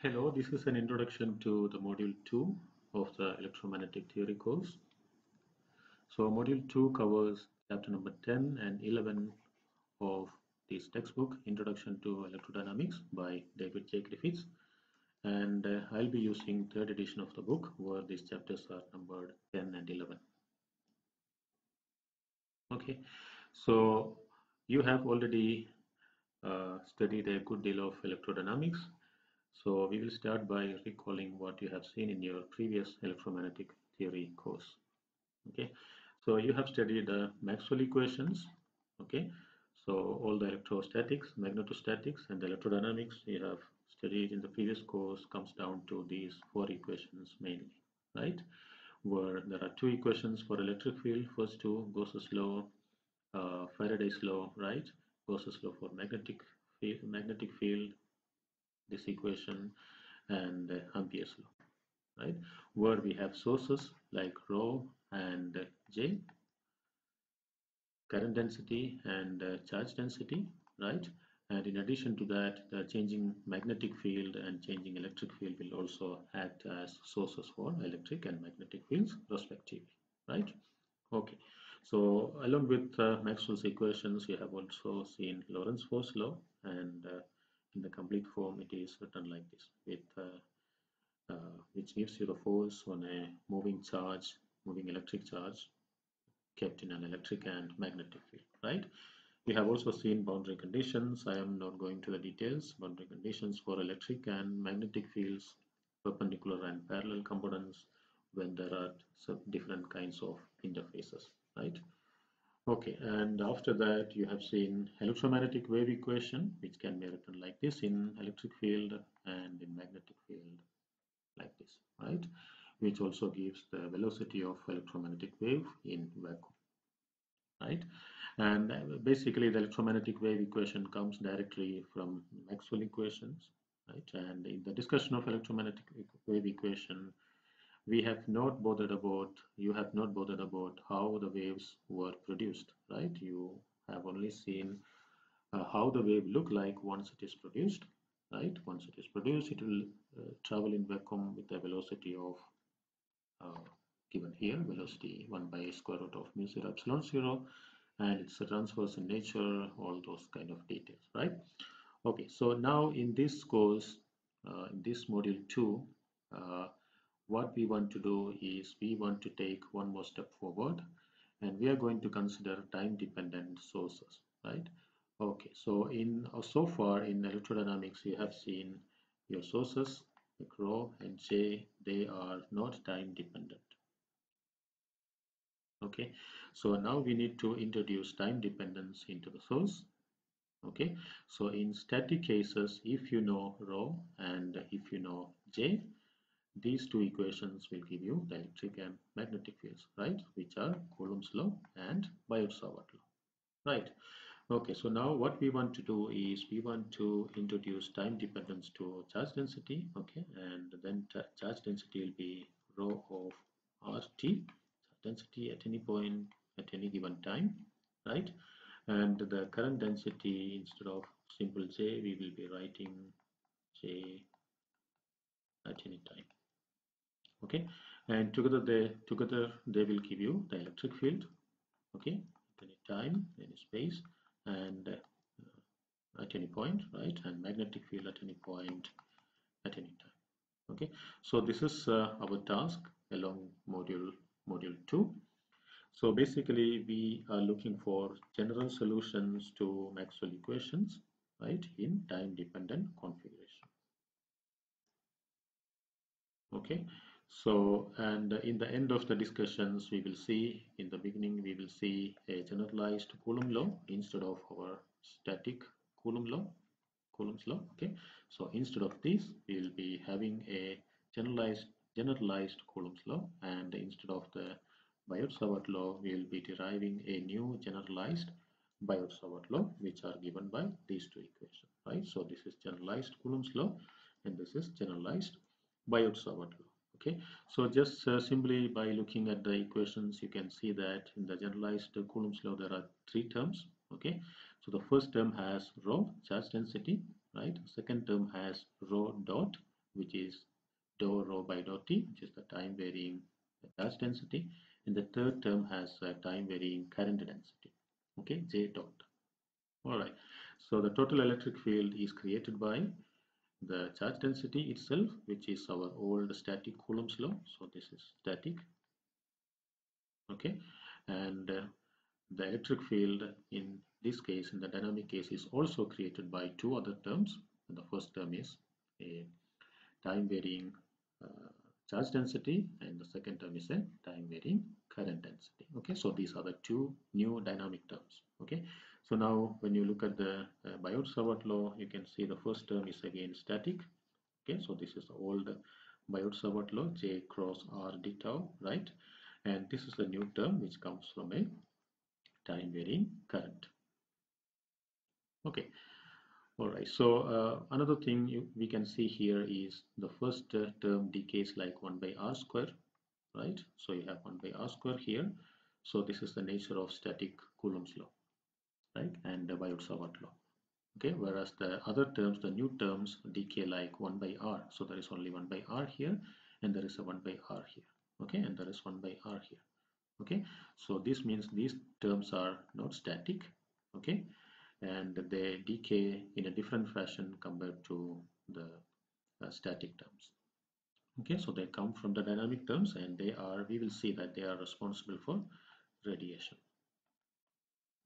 Hello, this is an introduction to the module 2 of the electromagnetic theory course. So module 2 covers chapter number 10 and 11 of this textbook, Introduction to Electrodynamics by David J. Griffiths. And I'll be using third edition of the book where these chapters are numbered 10 and 11. Okay, so you have already studied a good deal of electrodynamics. So we will start by recalling what you have seen in your previous electromagnetic theory course. Okay, so you have studied the Maxwell equations. Okay, so all the electrostatics, magnetostatics, and electrodynamics you have studied in the previous course comes down to these four equations mainly, right? Where there are two equations for electric field. First two, Gauss's law, Faraday's law, right? Gauss's law for magnetic field, this equation, and Ampere's law, right? Where we have sources like rho and J, current density and charge density, right? And in addition to that, the changing magnetic field and changing electric field will also act as sources for electric and magnetic fields respectively, right? Okay, so along with Maxwell's equations, you have also seen Lorentz force law, and in the complete form, it is written like this, with which gives you the force on a moving charge, moving electric charge, kept in an electric and magnetic field, right? We have also seen boundary conditions. I am not going to the details. Boundary conditions for electric and magnetic fields, perpendicular and parallel components when there are some different kinds of interfaces, right? Okay, and after that you have seen electromagnetic wave equation, which can be written like this in electric field and in magnetic field like this, right? Which also gives the velocity of electromagnetic wave in vacuum, right? And basically the electromagnetic wave equation comes directly from Maxwell equations, right? And in the discussion of electromagnetic wave equation, we have not bothered about, you have not bothered about how the waves were produced, right? You have only seen how the wave look like once it is produced, right? Once it is produced, it will travel in vacuum with a velocity of uh, given here, velocity 1 by square root of mu 0 epsilon 0, and it's a transverse in nature, all those kind of details, right? Okay, so now in this course, in this module 2, what we want to do is we want to take one more step forward, and we are going to consider time dependent sources, right? Okay, so in so far in electrodynamics you have seen your sources like rho and J, they are not time dependent. Okay, so now we need to introduce time dependence into the source. Okay, so in static cases, if you know rho and if you know J, these two equations will give you the electric and magnetic fields, right? Which are Coulomb's law and Biot-Savart law, right? Okay, so now what we want to do is we want to introduce time dependence to charge density, okay, and then charge density will be rho of RT, density at any point at any given time, right? And the current density, instead of simple J, we will be writing J at any time. Okay, and together they will give you the electric field, okay, at any time, any space, and at any point, right, and magnetic field at any point at any time. Okay, so this is our task along module 2. So basically we are looking for general solutions to Maxwell equations, right, in time dependent configuration. Okay, so and in the end of the discussions we will see, in the beginning we will see a generalized Coulomb law instead of our static Coulomb's law. Okay, so instead of this we will be having a generalized Coulomb's law, and instead of the Biot-Savart law we will be deriving a new generalized Biot-Savart law, which are given by these two equations, right? So this is generalized Coulomb's law and this is generalized Biot-Savart law. Okay, so just simply by looking at the equations, you can see that in the generalized Coulomb's law there are three terms. Okay, so the first term has rho, charge density, right? Second term has rho dot which is dou rho by dou t, which is the time varying charge density, and the third term has a time varying current density, okay, J dot. All right, so the total electric field is created by the charge density itself, which is our old static Coulomb's law. So this is static, okay, and the electric field in this case, in the dynamic case, is also created by two other terms. And the first term is a time varying charge density, and the second term is a time varying current density. Okay, so these are the two new dynamic terms. Okay, so now when you look at the Biot-Savart law, you can see the first term is again static. Okay, so this is the old Biot-Savart law, J cross R d tau, right? And this is the new term which comes from a time varying current. Okay, all right, so another thing we can see here is the first term decays like 1 by r square, right? So you have 1 by r square here. So this is the nature of static Coulomb's law, right? And the Biot-Savart law. Okay, whereas the other terms, the new terms, decay like 1 by r. So there is only 1 by r here, and there is a 1 by r here. Okay, and there is 1 by r here. Okay, so this means these terms are not static. Okay, and they decay in a different fashion compared to the static terms. Okay, so they come from the dynamic terms, and they are, we will see that they are responsible for radiation.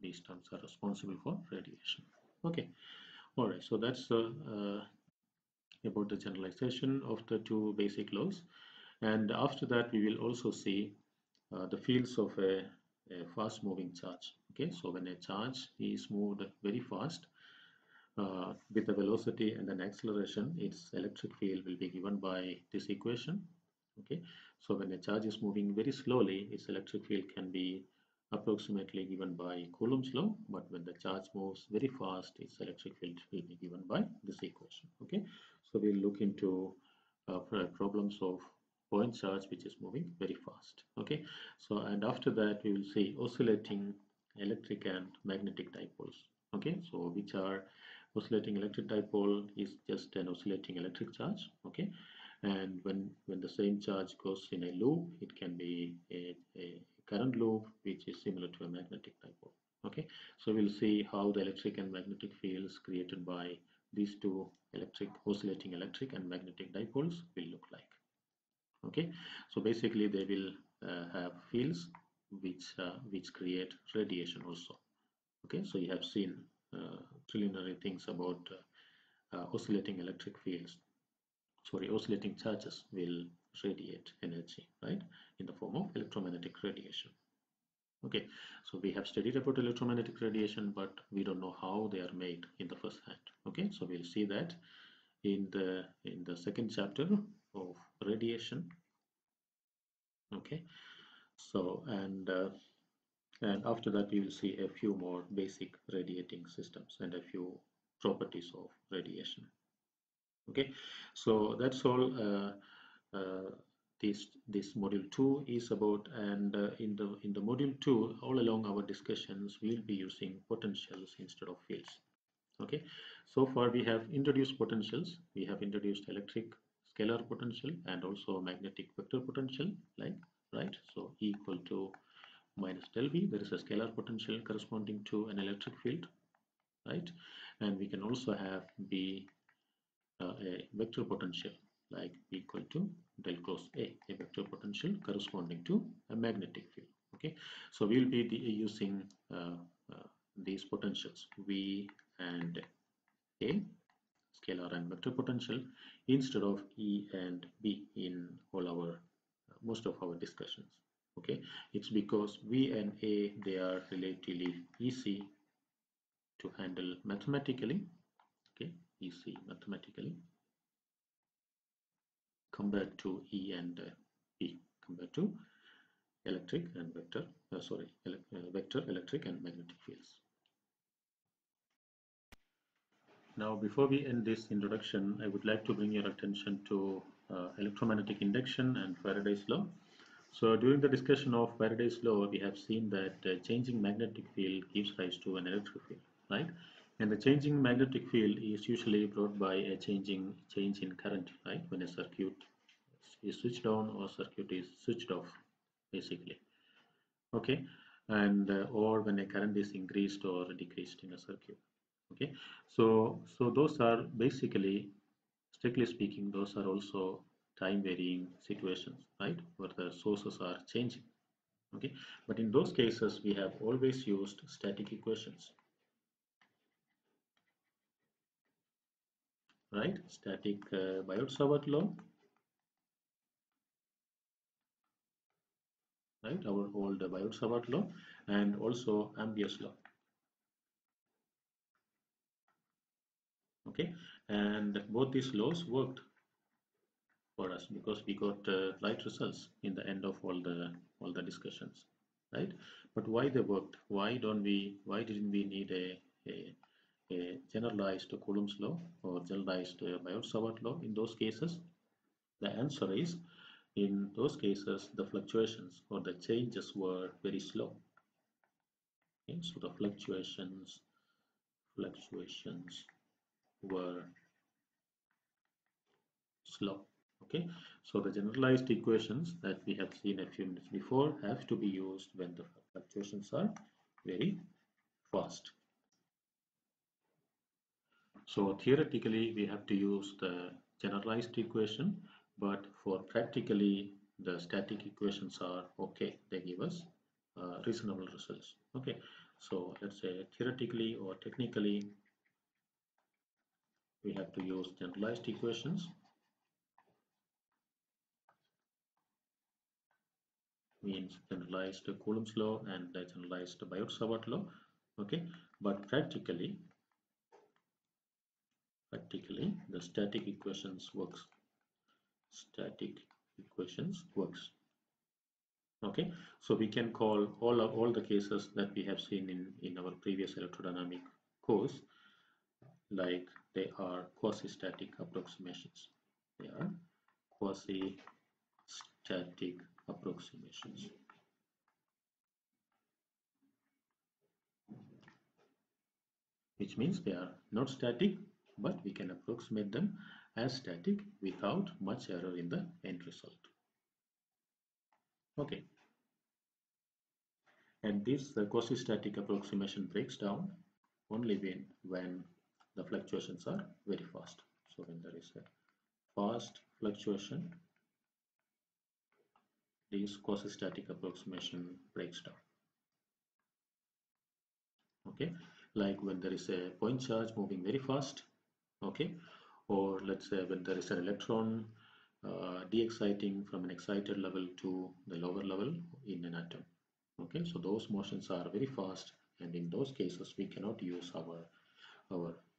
These terms are responsible for radiation. Okay, all right, so that's about the generalization of the two basic laws. And after that, we will also see the fields of a fast moving charge. Okay, so when a charge is moved very fast with a velocity and an acceleration, its electric field will be given by this equation. Okay, so when a charge is moving very slowly, its electric field can be approximately given by Coulomb's law, but when the charge moves very fast, its electric field will be given by this equation. Okay, so we'll look into problems of point charge which is moving very fast. Okay, so and after that we will see oscillating electric and magnetic dipoles. Okay, so which are oscillating electric dipole is just an oscillating electric charge. Okay, and when the same charge goes in a loop, it can be a current loop which is similar to a magnetic dipole. Okay, so we'll see how the electric and magnetic fields created by these two oscillating electric and magnetic dipoles will look like. Okay, so basically they will have fields which create radiation also. Okay, so you have seen preliminary things about oscillating electric fields. Sorry, oscillating charges will radiate energy, right, in the form of electromagnetic radiation. Okay, so we have studied about electromagnetic radiation, but we don't know how they are made in the first hand. Okay, so we'll see that in the second chapter of radiation. Okay, so and after that we will see a few more basic radiating systems and a few properties of radiation. Okay, so that's all this module 2 is about, and in the module 2, all along our discussions we'll be using potentials instead of fields. Okay, so far we have introduced potentials. We have introduced electric scalar potential and also magnetic vector potential, like, right? So E equal to minus del V, there is a scalar potential corresponding to an electric field, right? And we can also have B a vector potential like B equal to del cross A, a vector potential corresponding to a magnetic field. Okay, so we'll be using these potentials V and A, scalar and vector potential, instead of E and B in all our most of our discussions. Okay, it's because V and A, they are relatively easy to handle mathematically. Okay, easy mathematically compared to E and B, compared to electric and vector, vector, electric and magnetic fields. Now, before we end this introduction, I would like to bring your attention to electromagnetic induction and Faraday's law. So during the discussion of Faraday's law, we have seen that changing magnetic field gives rise to an electric field, right? And the changing magnetic field is usually brought by a change in current, right? When a circuit is switched on or circuit is switched off, basically. Okay, and or when a current is increased or decreased in a circuit. Okay, so those are basically, strictly speaking, those are also time varying situations, right? Where the sources are changing. Okay, but in those cases we have always used static equations, right? Static Biot-Savart law, right? Our old Biot-Savart law, and also Ampere's law. Okay, and both these laws worked for us because we got right results in the end of all the discussions, right? But why they worked? Why didn't we need a generalized Coulomb's law or generalized Biot-Savart law in those cases? The answer is, in those cases the fluctuations or the changes were very slow. Okay? So the fluctuations were slow. Okay, so the generalized equations that we have seen a few minutes before have to be used when the fluctuations are very fast. So theoretically we have to use the generalized equation, but for practically the static equations are okay. They give us reasonable results. Okay, so let's say theoretically or technically we have to use generalized equations, means generalized Coulomb's law and generalized Biot-Savart law. Okay, but practically the static equations works. Okay, so we can call all the cases that we have seen in our previous electrodynamic course, like they are quasi-static approximations. They are quasi-static approximations. Which means they are not static, but we can approximate them as static without much error in the end result. Okay, and this quasi-static approximation breaks down only when the fluctuations are very fast. So when there is a fast fluctuation, this quasi-static approximation breaks down. Okay, like when there is a point charge moving very fast. Okay, or let's say when there is an electron de-exciting from an excited level to the lower level in an atom. Okay, so those motions are very fast, and in those cases we cannot use our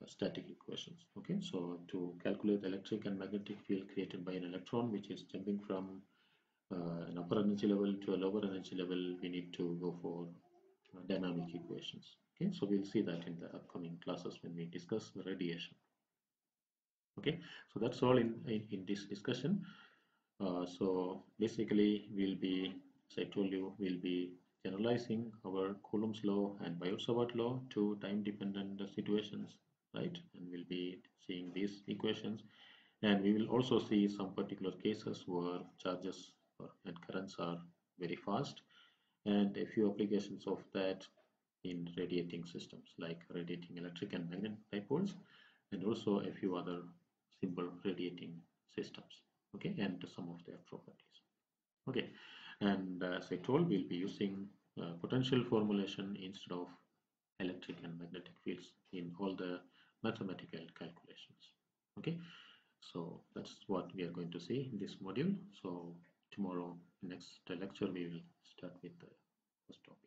static equations. Okay, so to calculate the electric and magnetic field created by an electron which is jumping from an upper energy level to a lower energy level, we need to go for dynamic equations. Okay, so we'll see that in the upcoming classes when we discuss radiation. Okay, so that's all in this discussion. So basically we'll be, as I told you, we'll be generalizing our Coulomb's law and Biot-Savart law to time dependent situations, right? And we'll be seeing these equations, and we will also see some particular cases where charges and currents are very fast, and a few applications of that in radiating systems like radiating electric and magnetic dipoles, and also a few other simple radiating systems. Okay, and some of their properties. Okay, and as I told, we'll be using potential formulation instead of electric and magnetic fields in all the mathematical calculations. Okay, so that's what we are going to see in this module. So tomorrow, next lecture, we will start with the first topic.